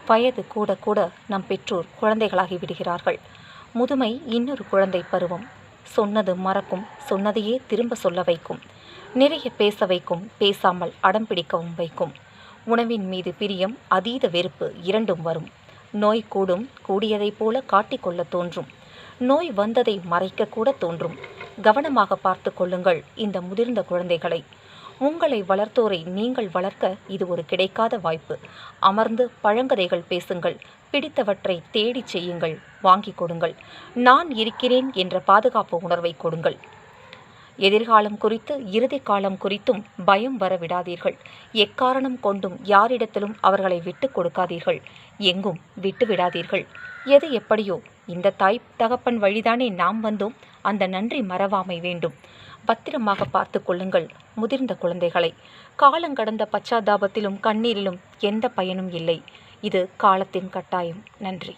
வயது கூட கூட நம் பெற்றோர் குழந்தைகளாகி விடுகிறார்கள். முதுமை இன்னொரு குழந்தை பருவம். சொன்னது மறக்கும், சொன்னதையே திரும்ப சொல்ல வைக்கும். நிறைய பேச வைக்கும், பேசாமல் அடம் பிடிக்கவும் வைக்கும். உணவின் மீது பிரியம், அதீத வெறுப்பு இரண்டும் வரும். நோய் கூடும், கூடியதைப் போல காட்டிக்கொள்ள தோன்றும். நோய் வந்ததை மறைக்கக்கூட தோன்றும். கவனமாக பார்த்து கொள்ளுங்கள் இந்த முதிர்ந்த குழந்தைகளை. உங்களை வளர்த்தோரை நீங்கள் வளர்க்க இது ஒரு கிடைக்காத வாய்ப்பு. அமர்ந்து பழங்கதைகள் பேசுங்கள். பிடித்தவற்றை தேடிச் செய்யுங்கள். வாங்கிக் கொடுங்கள். நான் இருக்கிறேன் என்ற பாதுகாப்பு உணர்வை கொடுங்கள். எதிர்காலம் குறித்து இறுதி காலம் குறித்தும் பயம் வர விடாதீர்கள். எக்காரணம் கொண்டும் யாரிடத்திலும் அவர்களை விட்டு கொடுக்காதீர்கள். எங்கும் விட்டு விடாதீர்கள். எது எப்படியோ இந்த தாய் தகப்பன் வழிதானே நாம் வந்தோம். அந்த நன்றி மறவாமை வேண்டும். பத்திரமாக பார்த்து கொள்ளுங்கள் முதிர்ந்த குழந்தைகளை. காலங்கடந்த பச்சாதாபத்திலும் கண்ணீரிலும் எந்த பயனும் இல்லை. இது காலத்தின் கட்டாயம். நன்றி.